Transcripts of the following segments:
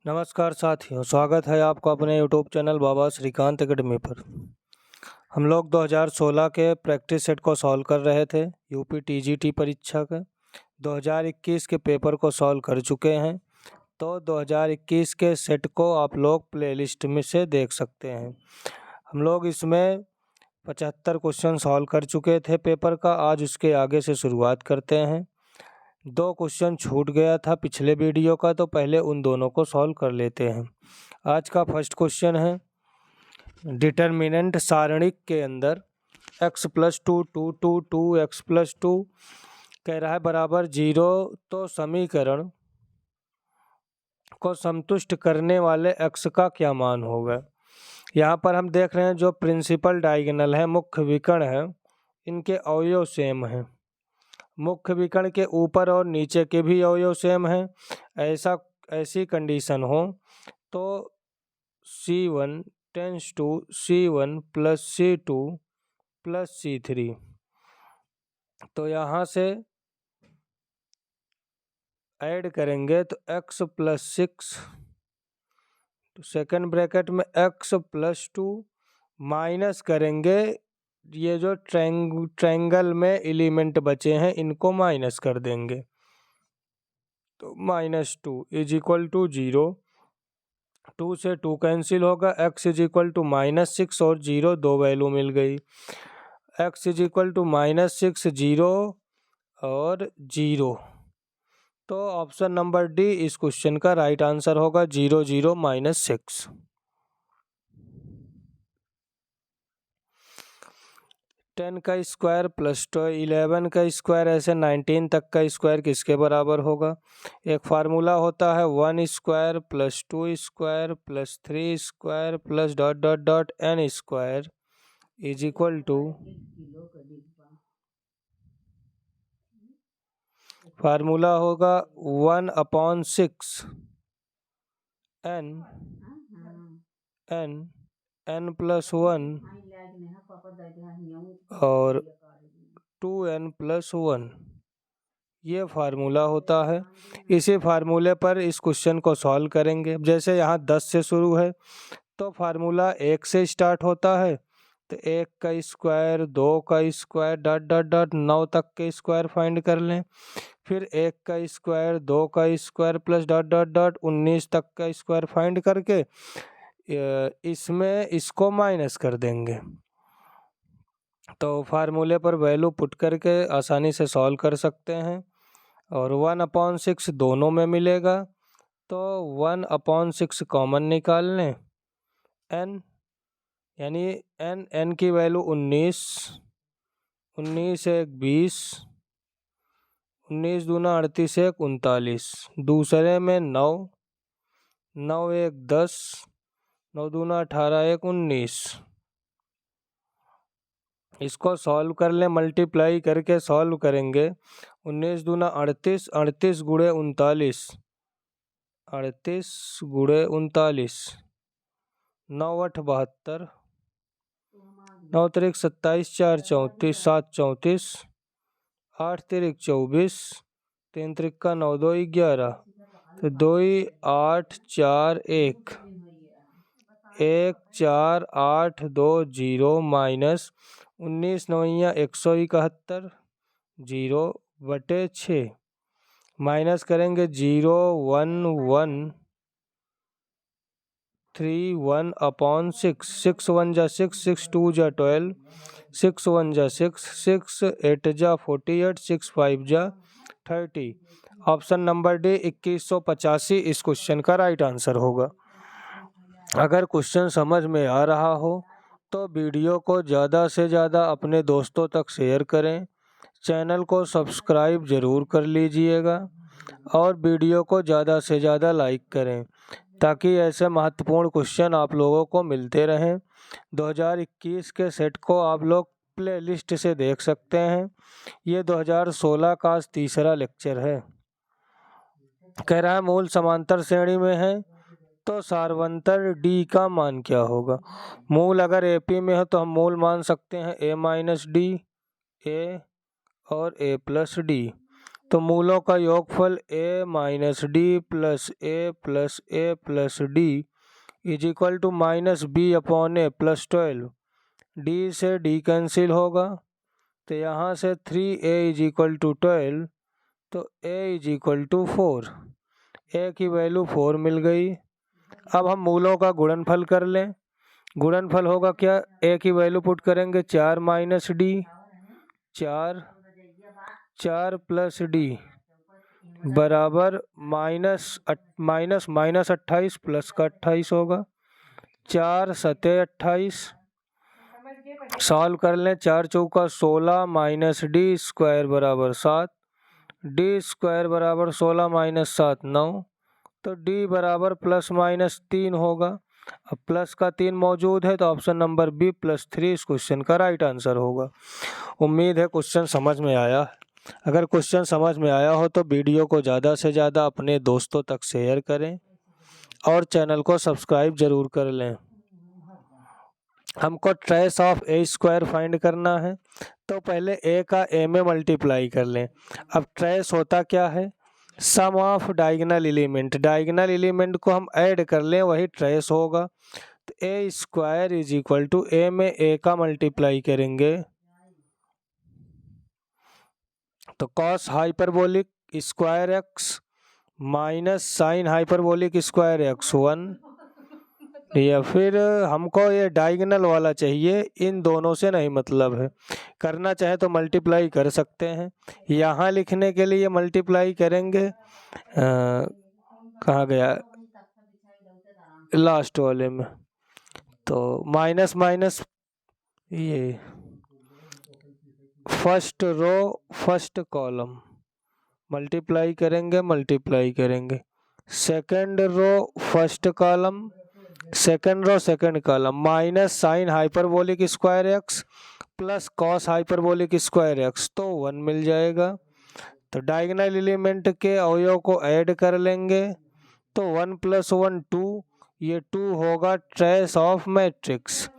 नमस्कार साथियों, स्वागत है आपका अपने यूट्यूब चैनल बाबा श्रीकांत एकेडमी पर। हम लोग 2016 के प्रैक्टिस सेट को सॉल्व कर रहे थे यूपी टीजीटी परीक्षा के। 2021 के पेपर को सॉल्व कर चुके हैं, तो 2021 के सेट को आप लोग प्लेलिस्ट में से देख सकते हैं। हम लोग इसमें 75 क्वेश्चन सॉल्व कर चुके थे पेपर का। आज उसके आगे से शुरुआत करते हैं। 2 क्वेश्चन छूट गया था पिछले वीडियो का, तो पहले उन दोनों को सॉल्व कर लेते हैं। आज का फर्स्ट क्वेश्चन है, डिटर्मिनेंट सारणिक के अंदर x+2 2 2 2 x+2 कह रहा है बराबर 0, तो समीकरण को संतुष्ट करने वाले x का क्या मान होगा। यहाँ पर हम देख रहे हैं जो प्रिंसिपल डायगोनल है, मुख्य विकर्ण है, इनके अवयव सेम हैं। मुख्य विकर्ण के ऊपर और नीचे के भी अवयव सेम हैं। ऐसी कंडीशन हो तो C1 tense to C1 + C2 + C3। तो यहाँ से ऐड करेंगे तो x+6, तो सेकंड ब्रैकेट में x+2 माइनस करेंगे, ये जो ट्रायंगल में एलिमेंट बचे हैं इनको माइनस कर देंगे, तो -2 = 0। 2 से 2 कैंसिल होगा, x = -6 और 0 दो वैल्यू मिल गई। x = -6 0 और 0, तो ऑप्शन नंबर डी इस क्वेश्चन का राइट आंसर होगा, 0 0 -6। 10 का स्क्वायर प्लस 11 का स्क्वायर, ऐसे 19 तक का स्क्वायर किसके बराबर होगा। एक फार्मूला होता है 1 square plus 2 square plus 3 square plus ... n square is equal to, formula होगा 1/6 n + 1 और 2n + 1, ये फार्मूला होता है। इसी फार्मूले पर इस क्वेश्चन को सॉल्व करेंगे। जैसे यहाँ 10 से शुरू है तो फार्मूला 1 से स्टार्ट होता है, तो 1 का स्क्वायर 2 का स्क्वायर ... 9 तक के स्क्वायर फाइंड कर लें। फिर 1 का स्क्वायर 2 का स्क्वायर प्लस ... 19 तक का स्क्वायर फाइंड करके इसमें इसको माइनस कर देंगे। तो फार्मूले पर वैल्यू पुट करके आसानी से सॉल्व कर सकते हैं। और 1/6 दोनों में मिलेगा, तो 1/6 कॉमन निकाल लें। n यानी n की वैल्यू 19, 19 1 20, 19 दूना 38 1 39, दूसरे में 9, 9 1 10, 9 दूना 18 1 19। इसको सॉल्व कर लें, मल्टीप्लाई करके सॉल्व करेंगे। 19 दूना 38, 38 गुणे 39, 38 गुणे 39, 9 8 72, 9 3 27, 4 34, 7 34, 8 3 24, 3 3 9 2 11, तो 2 8 4 1, 1 4 8 2 0 माइनस 19 9 171, 0/6 माइनस करेंगे 0 1 1 3 1/6, 6 1 जा 6, 6 2 जा 12, 6 1 जा 6, 6 8 जा 48, 6 5 जा 30। ऑप्शन नंबर डी 2185 इस क्वेश्चन का राइट आंसर होगा। अगर क्वेश्चन समझ में आ रहा हो तो वीडियो को ज़्यादा से ज़्यादा अपने दोस्तों तक शेयर करें, चैनल को सब्सक्राइब ज़रूर कर लीजिएगा और वीडियो को ज़्यादा से ज़्यादा लाइक करें, ताकि ऐसे महत्वपूर्ण क्वेश्चन आप लोगों को मिलते रहें। 2021 के सेट को आप लोग प्लेलिस्ट से देख सकते हैं। ये 2016 का आज तीसरा लेक्चर है। कह रहा है मूल समांतर श्रेणी में है तो सारवंतर डी का मान क्या होगा। मूल अगर एपी में हो तो हम मूल मान सकते हैं a - d, a और a + d। तो मूलों का योगफल a minus D plus A plus D is equal to minus B upon A plus 12। D से डी कैंसिल होगा तो यहाँ से 3a इज इक्वल टू 12, तो a is equal to 4। a की वैल्यू 4 मिल गई। अब हम मूलों का गुणनफल कर लें। गुणनफल होगा क्या, a की वैल्यू पुट करेंगे 4 माइनस डी, 4 प्लस डी बराबर माइनस 28 प्लस का 28 होगा, 4 सते 28। सॉल्व कर लें, 4 चौका 16 माइनस डी स्क्वायर बराबर 7, डी स्क्वायर बराबर 16 माइनस 7 9, तो डी बराबर प्लस माइनस 3 होगा। अब प्लस का 3 मौजूद है तो ऑप्शन नंबर बी प्लस 3 इस क्वेश्चन का राइट आंसर होगा। उम्मीद है क्वेश्चन समझ में आया। अगर क्वेश्चन समझ में आया हो तो वीडियो को ज़्यादा से ज़्यादा अपने दोस्तों तक शेयर करें और चैनल को सब्सक्राइब ज़रूर कर लें। हमको trace of A square find करना है, तो पहले ए का ए में मल्टीप्लाई कर लें। अब ट्रेस होता क्या है, sum of diagonal element, diagonal element को हम ऐड कर लें वही ट्रेस होगा। तो A square is equal to A में ए का मल्टीप्लाई करेंगे तो cos hyperbolic square x minus sine hyperbolic square x 1, या फिर हमको ये डायगोनल वाला चाहिए, इन दोनों से नहीं मतलब है। करना चाहे तो मल्टीप्लाई कर सकते हैं, यहाँ लिखने के लिए मल्टीप्लाई करेंगे कहाँ गया लास्ट वाले में, तो माइनस माइनस ये first row first column multiply करेंगे, second row first column second row second column, minus sine hyperbolic square x plus cos hyperbolic square x, तो 1 मिल जाएगा। तो डायगोनल एलिमेंट के अवयव को ऐड कर लेंगे तो 1 + 1 2, ये 2 होगा trace of matrix.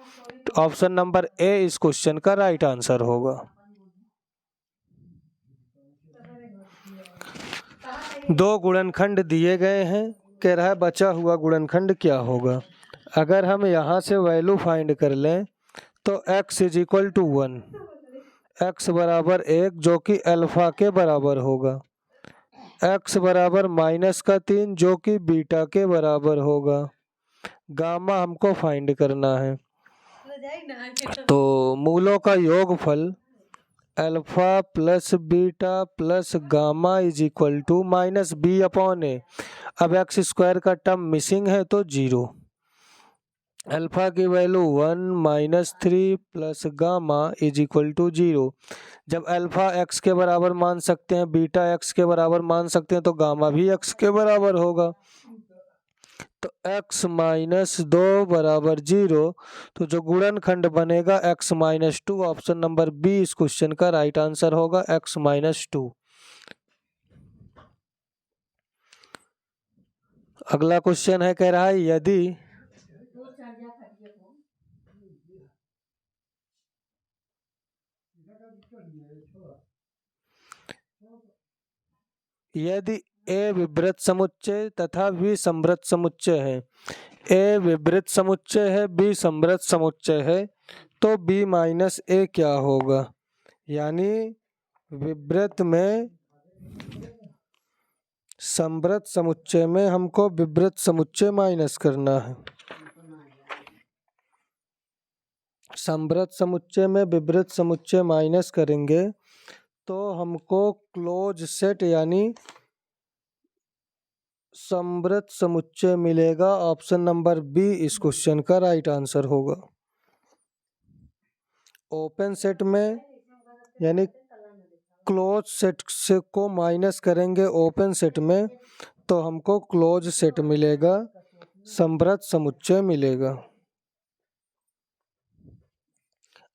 Option number A इस क्वेश्चन का राइट आंसर होगा। दो गुणनखंड दिए गए हैं, कह रहा है बचा हुआ गुणनखंड क्या होगा। अगर हम यहाँ से वैल्यू फाइंड कर लें तो x is equal to 1, x बराबर 1 जो कि अल्फा के बराबर होगा, x बराबर माइनस का 3 जो कि बीटा के बराबर होगा, गामा हमको फाइंड करना है। तो मूलों का योगफल alpha plus beta plus gamma is equal to minus B upon A. अब एक्स स्क्वायर का टर्म मिसिंग है तो 0, अल्फा की value 1 minus 3 plus gamma is equal to 0। जब अल्फा x के बराबर मान सकते हैं, बीटा x के बराबर मान सकते हैं, तो गामा भी x के बराबर होगा। तो x माइनस 2 बराबर 0, तो जो गुणनखंड बनेगा x minus 2, option number B इस क्वेश्चन का राइट आंसर होगा, x माइनस 2। अगला क्वेश्चन है, कह रहा है यदि ए विवृत समुच्चय तथा बी समवृत समुच्चय है, ए विवृत समुच्चय है बी समवृत समुच्चय है, तो बी माइनस ए क्या होगा। यानी विवृत में समवृत समुच्चय में हमको विवृत समुच्चय माइनस करना है, समवृत समुच्चय में विवृत समुच्चय माइनस करेंगे तो हमको क्लोज सेट यानी समवृत समुच्चय मिलेगा। ऑप्शन नंबर बी इस क्वेश्चन का राइट आंसर होगा। ओपन सेट में यानी क्लोज सेट से को माइनस करेंगे ओपन सेट में तो हमको क्लोज सेट मिलेगा, समवृत समुच्चय मिलेगा।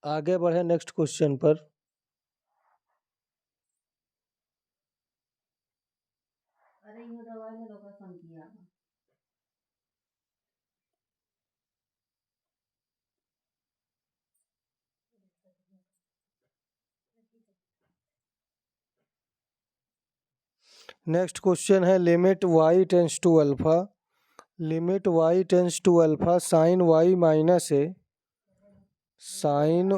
आगे बढ़े नेक्स्ट क्वेश्चन पर। नेक्स्ट क्वेश्चन है limit y tends to alpha, limit y tends to alpha sine y minus A, sine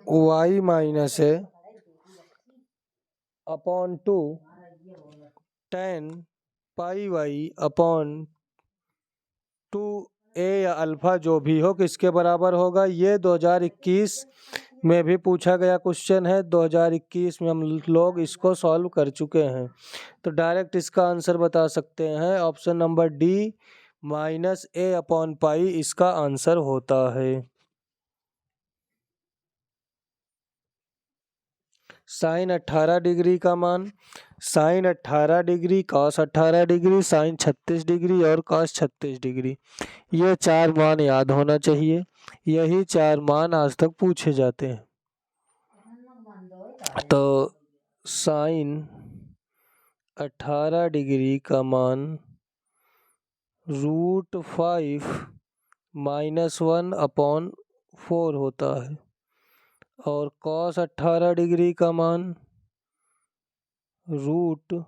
y minus A upon 2 tan pi Y upon 2 A या अल्फ़ा जो भी हो किसके बराबर होगा। ये 2021 में भी पूछा गया क्वेश्चन है, 2021 में हम लोग इसको सॉल्व कर चुके हैं। तो डायरेक्ट इसका आंसर बता सकते हैं, option number D minus A upon pi इसका आंसर होता है। साइन 18 डिग्री का मान, sine 18 degree, cos 18 degree, sine 36 degree और कॉस 36 डिग्री, ये चार मान याद होना चाहिए। यही चार मान आज तक पूछे जाते हैं। तो साइन 18 डिग्री का मान √5 -1 अपॉन 4 होता है, और कॉस 18 डिग्री का मान √10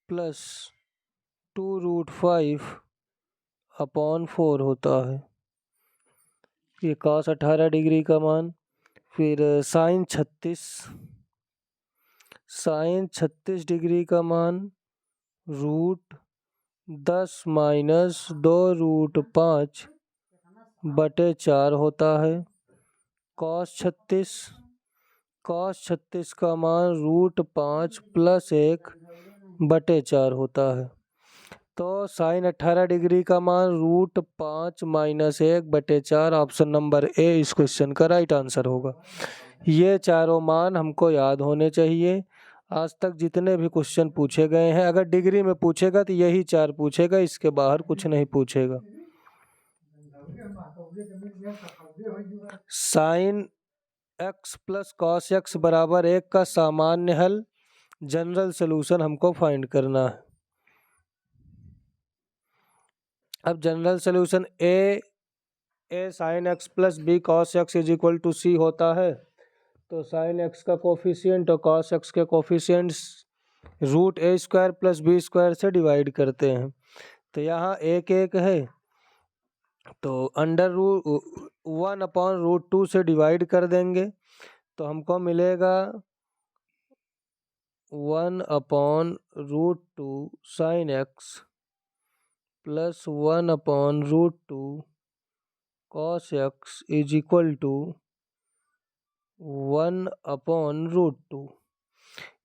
प्लस 2√5 अपॉन 4 होता है। ये कॉस 18 डिग्री का मान। फिर साइन 36 डिग्री का मान √10 - 2√5 बटे 4 होता है। कॉस 36 का मान √5 + 1 बटे 4 होता है। तो साइन 18 डिग्री का मान √5 - 1 बटे 4, ऑप्शन नंबर ए इस क्वेश्चन का राइट आंसर होगा। ये चारों मान हमको याद होने चाहिए। आज तक जितने भी क्वेश्चन पूछे गए हैं, अगर डिग्री में पूछेगा तो यही चार पूछेगा, इसके बाहर कुछ नहीं पूछेगा। साइन x + कॉस x बराबर 1 का सामान्य हल, जनरल सोल्यूशन हमको फाइंड करना है। अब general solution a sine x + b cos x = c होता है। तो साइन x का कोफिशिएंट और कॉस x के कोफिशिएंट्स √a² + b² से डिवाइड करते हैं। तो यहाँ 1 1 है, तो √1/√2 से डिवाइड कर देंगे, तो हमको मिलेगा 1/√2 sine x plus 1/√2 cos x = 1/√2।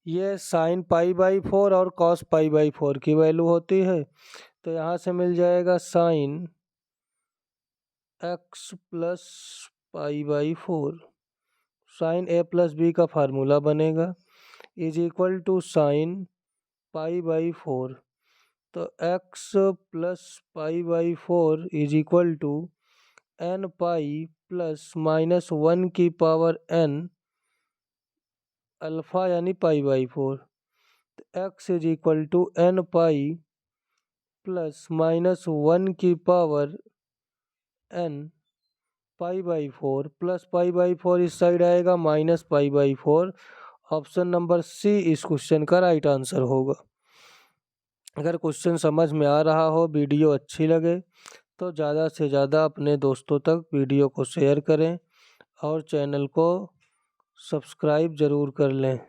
ये साइन π/4 और कॉस π/4 की वैल्यू होती है। तो यहाँ से मिल जाएगा sine x + π/4, sine a + b का फार्मूला बनेगा = साइन π/4। तो x + π/4 = nπ + -1n अल्फ़ा यानी π/4। तो x = nπ + -1n π/4 प्लस π/4 इस साइड आएगा -π/4। ऑप्शन नंबर सी इस क्वेश्चन का राइट आंसर होगा। अगर क्वेश्चन समझ में आ रहा हो, वीडियो अच्छी लगे तो ज़्यादा से ज़्यादा अपने दोस्तों तक वीडियो को शेयर करें और चैनल को सब्सक्राइब ज़रूर कर लें।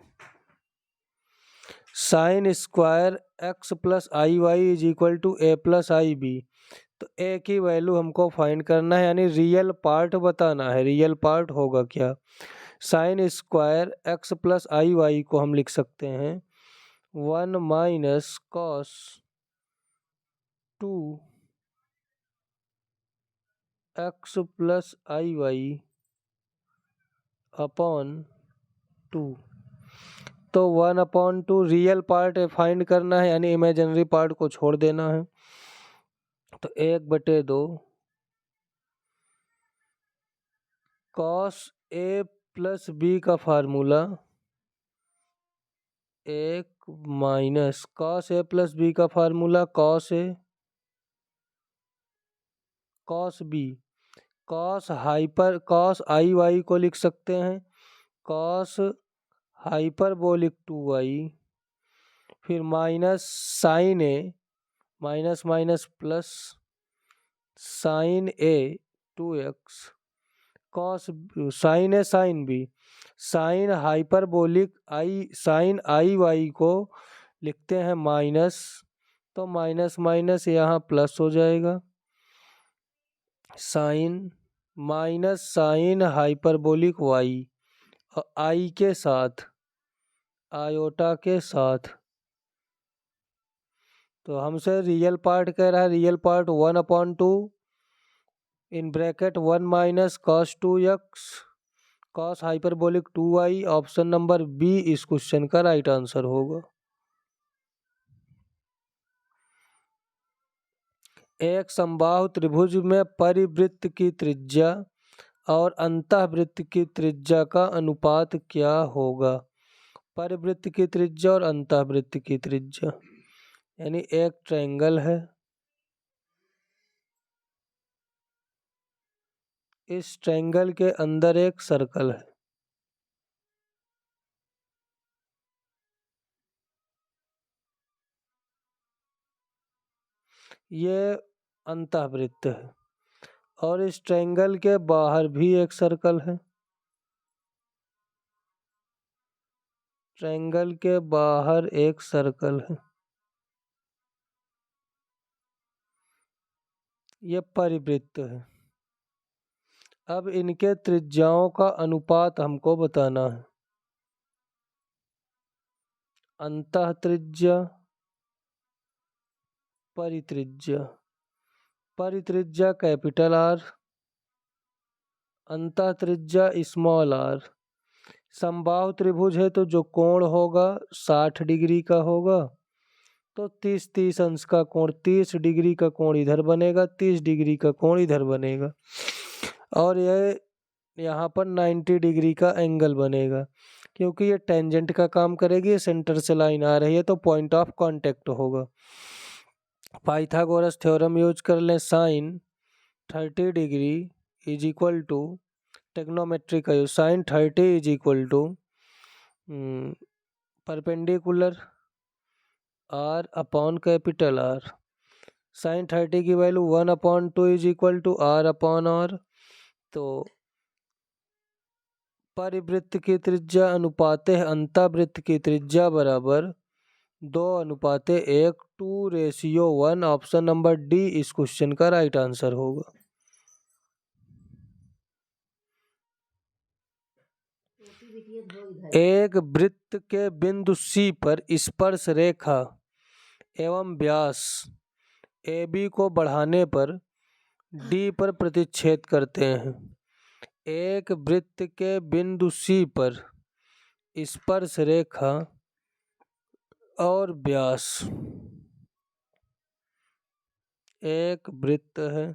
Sine square x + iy = a + ib। तो a की वैल्यू हमको फाइंड करना है, यानी रियल पार्ट बताना है। रियल पार्ट होगा क्या। साइन स्क्वायर x + iy को हम लिख सकते हैं 1 - cos 2 x + iy अपॉन 2। तो 1/2 रियल पार्ट फाइंड करना है, यानी इमेजिनरी पार्ट को छोड़ देना है। तो 1/2 कॉस a + b का फार्मूला 1 - cos a + b का formula cos a cos b, cos iy को लिख सकते हैं cos हाइपरबोलिक 2y, फिर माइनस साइन ए, माइनस माइनस प्लस साइन ए 2x, कॉस साइन ए साइन बी, साइन हाइपरबोलिक आई साइन आई Y को लिखते हैं माइनस, तो माइनस माइनस यहाँ प्लस हो जाएगा, sine minus sine hyperbolic Y और आई के साथ आयोटा के साथ, तो हमसे रियल पार्ट कह रहा है, real part 1/2 in bracket 1 minus cos 2x cos hyperbolic 2y, option number B इस क्वेश्चन का राइट आंसर होगा। एक समबाहु त्रिभुज में परिवृत्त की त्रिज्या और अंतःवृत्त की त्रिज्या का अनुपात क्या होगा? परिवृत्त की त्रिज्या और अंतःवृत्त की त्रिज्या, यानी एक ट्रायंगल है, इस ट्रायंगल के अंदर एक सर्कल है, ये अंतःवृत्त है, और इस ट्रायंगल के बाहर भी एक सर्कल है, ट्रायंगल के बाहर एक सर्कल है, ये परिवृत्त है। अब इनके त्रिज्याओं का अनुपात हमको बताना है, अंतः त्रिज्या परित्रिज्या, परित्रिज्या कैपिटल आर, अंतः त्रिज्या स्मॉल आर। समबाहु त्रिभुज है तो जो कोण होगा 60 डिग्री का होगा, तो 30 अंश का कोण, 30 डिग्री का कोण इधर बनेगा, 30 डिग्री का कोण इधर बनेगा, और यह यहाँ पर 90 डिग्री का एंगल बनेगा, क्योंकि ये टेंजेंट का काम करेगी, ये सेंटर से लाइन आ रही है तो पॉइंट ऑफ कांटेक्ट होगा। पाइथागोरस थ्योरम यूज कर लें, sine 30 degree is equal to, trigonometry का use, sine 30 is equal to perpendicular R upon capital R, sine 30 की value 1/2 is equal to R upon R, तो परिवृत्त की त्रिज्या अनुपाते अंतःवृत्त की त्रिज्या बराबर 2:1, 2:1, ऑप्शन नंबर डी इस क्वेश्चन का राइट आंसर होगा। एक वृत्त के बिंदु सी पर स्पर्श रेखा एवं व्यास AB को बढ़ाने पर D पर प्रतिच्छेद करते हैं। एक वृत्त के बिंदु C पर स्पर्श रेखा और व्यास, एक वृत्त है,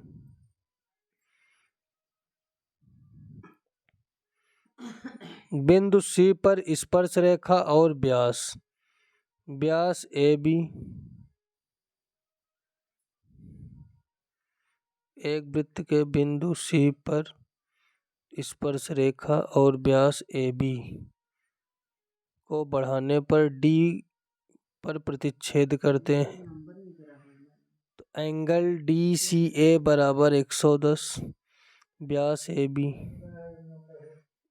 बिंदु C पर स्पर्श रेखा और व्यास, व्यास AB, एक वृत्त के बिंदु C पर स्पर्श रेखा और व्यास AB को बढ़ाने पर D पर प्रतिच्छेद करते हैं, तो एंगल DCA बराबर 110, व्यास AB,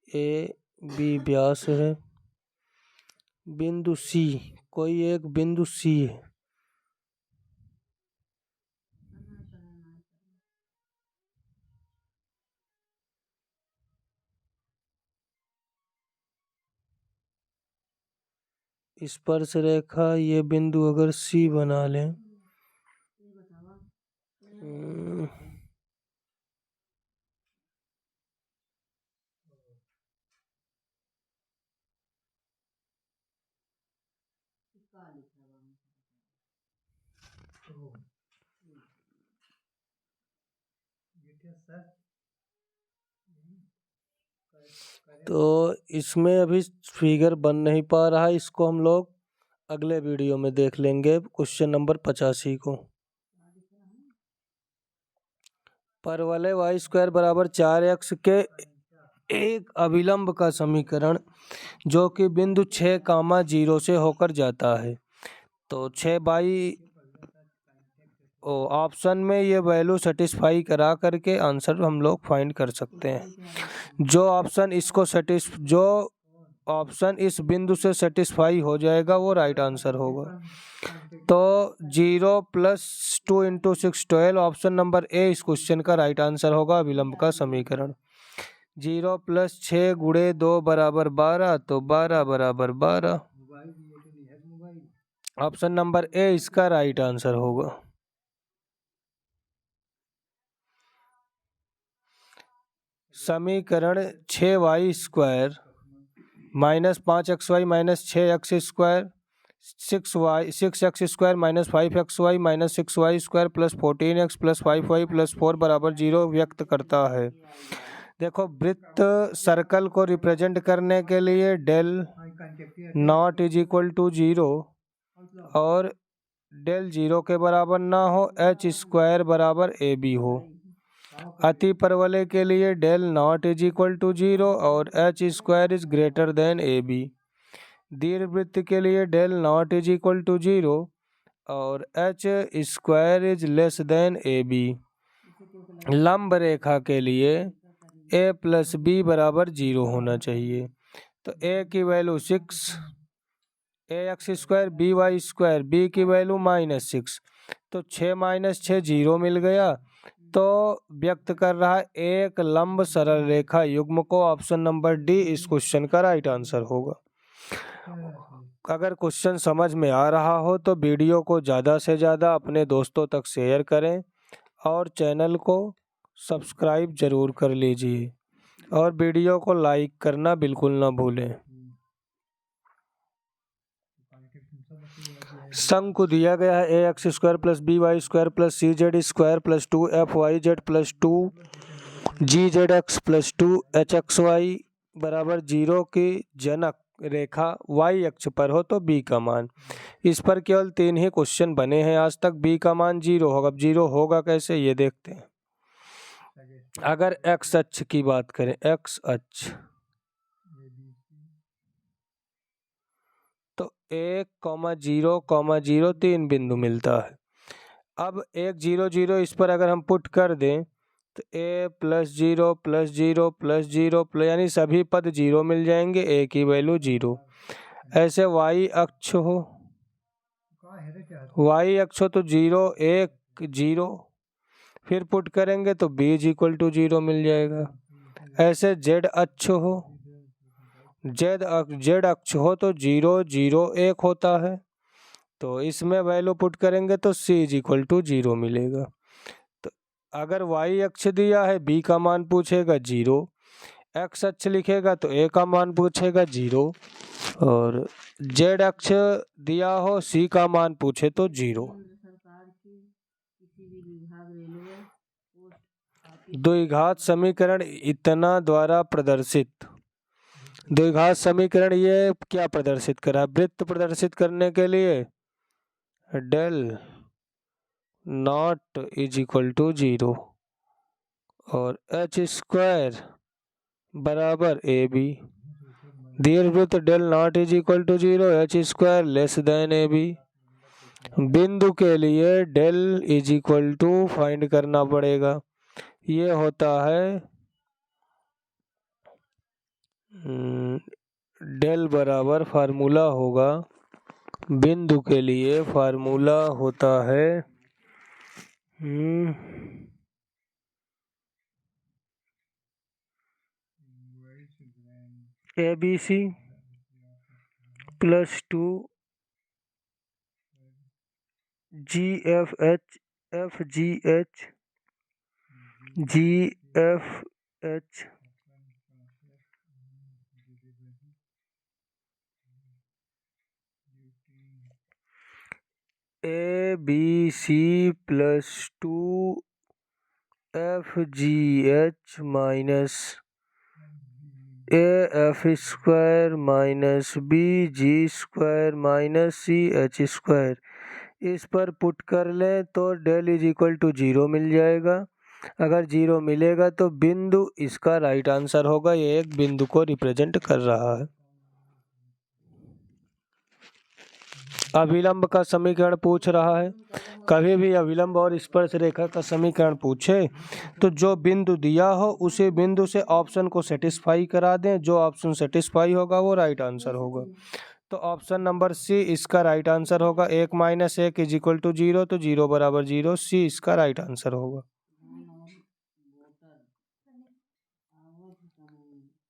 AB व्यास है, बिंदु C, कोई एक बिंदु C है, स्पर्श रेखा, ये बिंदु अगर C बना लें, तो इसमें अभी फिगर बन नहीं पा रहा है, इसको हम लोग अगले वीडियो में देख लेंगे, क्वेश्चन नंबर 85 को। परवलय y² बराबर 4x के एक अभिलंब का समीकरण जो कि बिंदु 6,0 से होकर जाता है। तो 6 ऑप्शन में ये वैल्यू सेटिस्फाई करा करके आंसर हम लोग फाइंड कर सकते हैं। जो ऑप्शन इस बिंदु से सेटिस्फाई हो जाएगा वो राइट आंसर होगा। तो 0 + 2 × 6 12 ऑप्शन नंबर ए इस क्वेश्चन का राइट आंसर होगा अभिलंब का समीकरण। 0 + 6 × 2 = 12, तो 12 = 12 ऑप्शन नंबर ए इसका राइट आंसर होगा। समीकरण 6y² - 5xy - 6x² 6x² - 5xy - 6y² + 14x + 5y + 4 = 0 व्यक्त करता है। देखो, वृत्त सर्कल को रिप्रेजेंट करने के लिए डेल नॉट = 0 और डेल 0 के बराबर ना हो, h² = ab हो। अति परवलय के लिए डेल नॉट = 0 और h² > ab। दीर्घवृत्त के लिए डेल नॉट = 0 और h² ab। लंब रेखा के लिए a + b = 0 होना चाहिए। तो a की वैल्यू 6 ax² by², b की वैल्यू -6, तो 6 - 6 0 मिल गया। तो व्यक्त कर रहा है एक लंब सरल रेखा युग्म को। ऑप्शन नंबर डी इस क्वेश्चन का राइट आंसर होगा। अगर क्वेश्चन समझ में आ रहा हो तो वीडियो को ज़्यादा से ज़्यादा अपने दोस्तों तक शेयर करें और चैनल को सब्सक्राइब ज़रूर कर लीजिए और वीडियो को लाइक करना बिल्कुल ना भूलें। शंकु दिया गया है ax² + by² + cz² + 2fyz + 2gzx + 2hxy = 0 की जनक रेखा y अक्ष पर हो तो b का मान। इस पर केवल 3 ही क्वेश्चन बने हैं आज तक। b का मान 0 होगा। अब 0 होगा कैसे ये देखते हैं। अगर x अक्ष की बात करें, x अक्ष, तो 1,0,0 3 बिंदु मिलता है। अब 1 0 0 इस पर अगर हम पुट कर दें तो a + 0 + 0 + 0 यानी सभी पद 0 मिल जाएंगे, a की वैल्यू 0। ऐसे y अक्ष हो, तो 0 1 0, फिर पुट करेंगे तो b = 0 मिल जाएगा। ऐसे z अक्ष हो, z अक्ष हो तो 0 0 1 होता है, तो इसमें वैल्यू पुट करेंगे तो c = 0 मिलेगा। तो अगर y अक्ष दिया है, b का मान पूछेगा 0, x अक्ष लिखेगा तो a का मान पूछेगा 0, और z अक्ष दिया हो, c का मान पूछे तो 0। द्विघात समीकरण इतना द्वारा प्रदर्शित। द्विघात समीकरण ये क्या प्रदर्शित करा? वृत्त प्रदर्शित करने के लिए डेल नॉट = 0 और h² = ab। दीर्घवृत्त डेल नॉट = 0, h² < ab। बिंदु के लिए डेल = फाइंड करना पड़ेगा। ये होता है डेल बराबर फार्मूला होगा, बिंदु के लिए फार्मूला होता है ABC + 2 GFH FGH GFH ABC + 2 FGH - AF² - BG² - CH²। इस पर पुट कर लें तो डेल = 0 मिल जाएगा अगर 0 मिलेगा तो बिंदु इसका राइट आंसर होगा। ये एक बिंदु को रिप्रेजेंट कर रहा है। अभिलंब का समीकरण पूछ रहा है। कभी भी अभिलंब और स्पर्श रेखा का समीकरण पूछे तो जो बिंदु दिया हो उसी बिंदु से ऑप्शन को सेटिस्फाई करा दें। जो ऑप्शन सेटिस्फाई होगा वो राइट आंसर होगा। तो ऑप्शन नंबर सी इसका राइट आंसर होगा। 1 - 1 = 0, तो 0 = 0, सी इसका राइट आंसर होगा।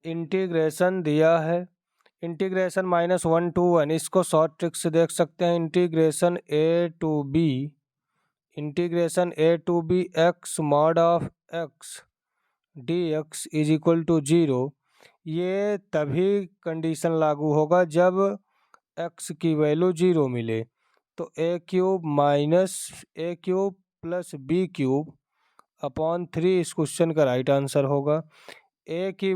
इंटीग्रेशन दिया है। इंटीग्रेशन -1 to 1, इसको शॉर्ट ट्रिक से देख सकते हैं। Integration a to b x mod of x dx = 0। ये तभी कंडीशन लागू होगा जब x की वैल्यू 0 मिले। तो a³ + b³ अपॉन 3 इस क्वेश्चन का राइट आंसर होगा। a की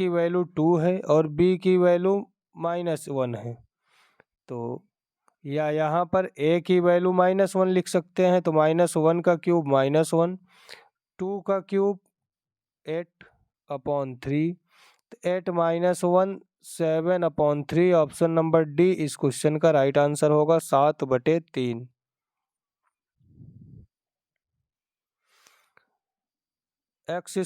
वैल्यू 2 है और b की वैल्यू -1 है। तो या यहाँ पर a की वैल्यू -1 लिख सकते हैं। तो -1 का क्यूब -1, 2 का क्यूब 8/3, 8 - 1 7/3। ऑप्शन नंबर डी इस क्वेश्चन का राइट आंसर होगा, 7/3। x² -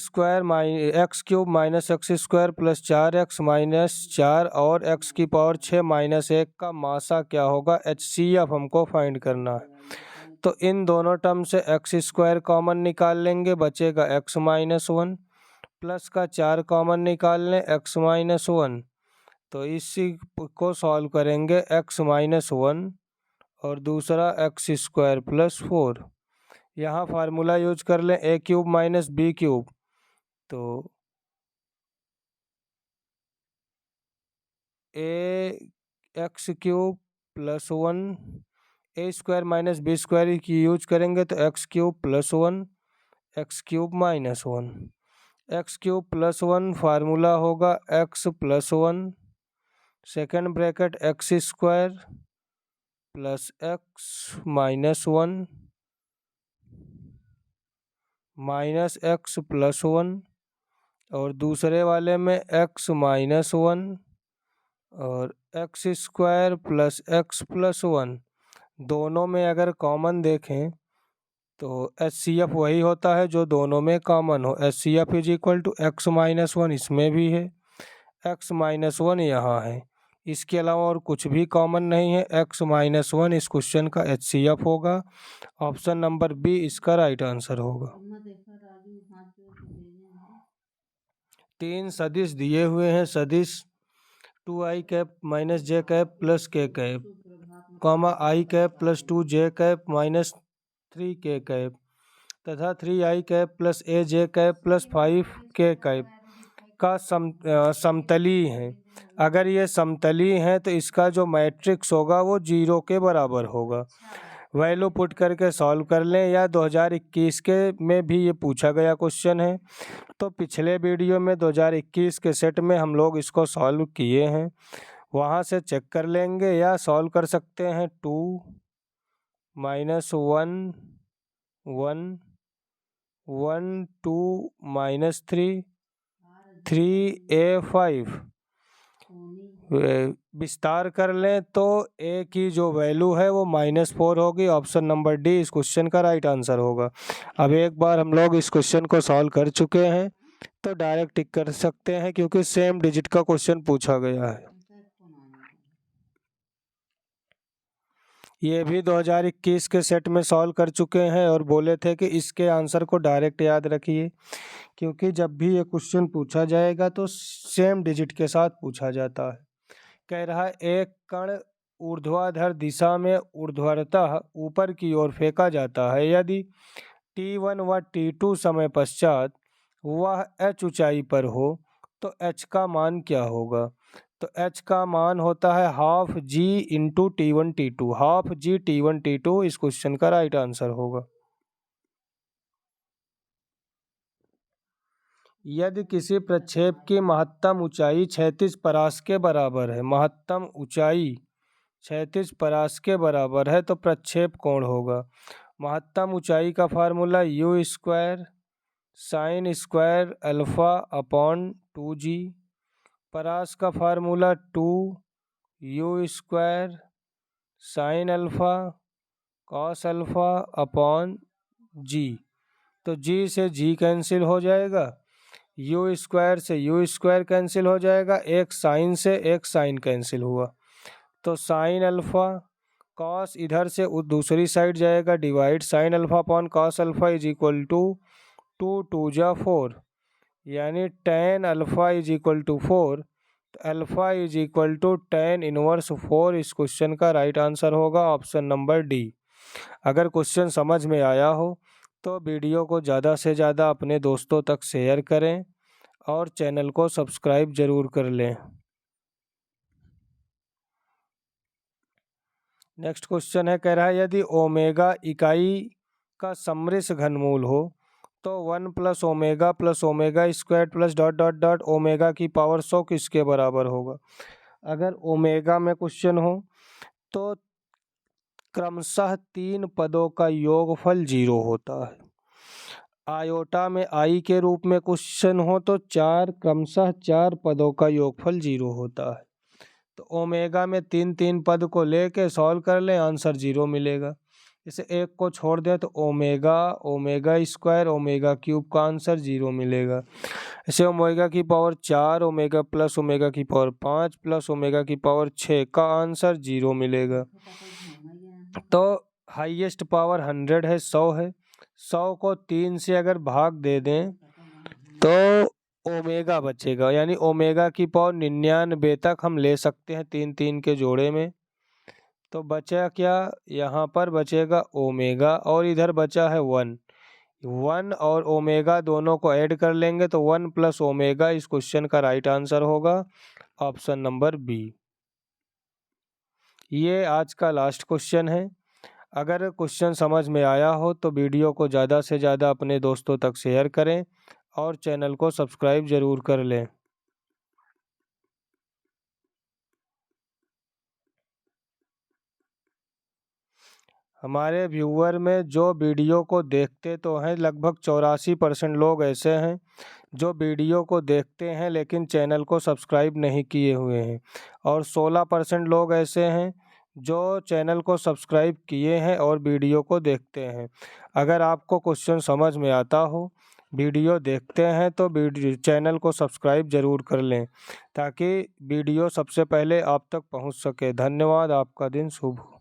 x³ - x² + 4x - 4 और x की पावर 6 - 1 का मासा क्या होगा? HCF हमको फाइंड करना है। तो इन दोनों टर्म से x² कॉमन निकाल लेंगे, बचेगा x - 1, प्लस का 4 कॉमन निकाल लें x - 1। तो इसी को सॉल्व करेंगे, x - 1 और दूसरा x² + 4। यहाँ फार्मूला यूज कर लें a³ - b³। तो x³ + 1, a² - b² की यूज करेंगे तो x³ + 1, x³ - 1। x³ + 1 फार्मूला होगा x + 1 second bracket x² + x - 1 -x + 1 और दूसरे वाले में x - 1 और x² + x + 1। दोनों में अगर कॉमन देखें तो HCF वही होता है जो दोनों में कॉमन हो। HCF = x - 1 इसमें भी है, x - 1 यहाँ है। इसके अलावा और कुछ भी कॉमन नहीं है। x - 1 इस क्वेश्चन का HCF होगा। ऑप्शन नंबर बी इसका राइट आंसर होगा। 3 सदिश दिए हुए हैं। सदिश 2i cap - j cap + k cap, i cap + 2j cap - 3k cap तथा 3i cap + aj cap + 5k cap का समतलीय है। अगर ये समतलीय हैं तो इसका जो मैट्रिक्स होगा वो 0 के बराबर होगा। वैल्यू पुट करके सॉल्व कर लें, या 2021 के में भी ये पूछा गया क्वेश्चन है। तो पिछले वीडियो में 2021 के सेट में हम लोग इसको सॉल्व किए हैं, वहाँ से चेक कर लेंगे या सॉल्व कर सकते हैं। 2 - 1 1 1 2 - 3 3a5 विस्तार कर लें तो a की जो वैल्यू है वो -4 होगी। ऑप्शन नंबर डी इस क्वेश्चन का राइट आंसर होगा। अब एक बार हम लोग इस क्वेश्चन को सॉल्व कर चुके हैं तो डायरेक्ट टिक कर सकते हैं, क्योंकि सेम डिजिट का क्वेश्चन पूछा गया है। ये भी 2021 के सेट में सॉल्व कर चुके हैं और बोले थे कि इसके आंसर को डायरेक्ट याद रखिए, क्योंकि जब भी ये क्वेश्चन पूछा जाएगा तो सेम डिजिट के साथ पूछा जाता है। कह रहा है एक कण ऊर्ध्वाधर दिशा में ऊर्ध्वतः ऊपर की ओर फेंका जाता है। यदि t1 व t2 समय पश्चात वह h ऊंचाई पर हो तो h का मान क्या होगा? तो h का मान होता है ½ g × t1 t2, ½ g t1 t2 इस क्वेश्चन का राइट आंसर होगा। यदि किसी प्रक्षेप की महत्तम ऊंचाई क्षैतिज परास के बराबर है, महत्तम ऊंचाई क्षैतिज परास के बराबर है तो प्रक्षेप कोण होगा महत्तम ऊंचाई का formula u square sine square alpha upon 2g। परास का formula 2 u square sine alpha cos alpha upon g. तो जी से जी कैंसिल हो जाएगा, यू स्क्वायर से यू स्क्वायर कैंसिल हो जाएगा, एक साइन से एक साइन कैंसिल हुआ, तो साइन अल्फ़ा कॉस इधर से दूसरी साइड जाएगा, divide sine alpha upon cos alpha is equal to 2 2 जा 4, यानी tan alpha is equal to 4। तो alpha is equal to tan inverse 4 इस क्वेश्चन का राइट आंसर होगा ऑप्शन नंबर डी। अगर क्वेश्चन समझ में आया हो तो वीडियो को ज़्यादा से ज़्यादा अपने दोस्तों तक शेयर करें और चैनल को सब्सक्राइब ज़रूर कर लें। नेक्स्ट क्वेश्चन है, कह रहा है यदि ओमेगा इकाई का समृद्ध घनमूल हो तो 1 + omega + omega square plus dot dot dot omega की पावर 100 किसके बराबर होगा। अगर ओमेगा में क्वेश्चन हो तो क्रमशः 3 पदों का योगफल 0 होता है। आयोटा में आई के रूप में क्वेश्चन हो तो क्रमशः 4 पदों का योगफल 0 होता है। तो ओमेगा में 3 पद को लेके सॉल्व कर लें, आंसर 0 मिलेगा। इसे एक को छोड़ दें तो omega omega square omega cube का आंसर 0 मिलेगा। इसे ओमेगा की पावर 4 ओमेगा प्लस ओमेगा की पावर 5 प्लस ओमेगा की पावर 6 का आंसर 0 मिलेगा। तो हाईएस्ट पावर 100 है, 100 है, 100 को 3 से अगर भाग दे दें तो ओमेगा बचेगा, यानी ओमेगा की पावर 99 तक हम ले सकते हैं 3 के जोड़े में। तो बचा क्या, यहाँ पर बचेगा ओमेगा और इधर बचा है 1 और ओमेगा दोनों को ऐड कर लेंगे तो 1 + ओमेगा इस क्वेश्चन का राइट आंसर होगा ऑप्शन नंबर बी। ये आज का लास्ट क्वेश्चन है। अगर क्वेश्चन समझ में आया हो तो वीडियो को ज़्यादा से ज़्यादा अपने दोस्तों तक शेयर करें और चैनल को सब्सक्राइब ज़रूर कर लें। हमारे व्यूअर में जो वीडियो को देखते तो हैं लगभग 84% लोग ऐसे हैं जो वीडियो को देखते हैं लेकिन चैनल को सब्सक्राइब नहीं किए हुए हैं, और 16% लोग ऐसे हैं जो चैनल को सब्सक्राइब किए हैं और वीडियो को देखते हैं। अगर आपको क्वेश्चन समझ में आता हो, वीडियो देखते हैं तो चैनल को सब्सक्राइब ज़रूर कर लें ताकि वीडियो सबसे पहले आप तक पहुंच सके। धन्यवाद, आपका दिन शुभ हो।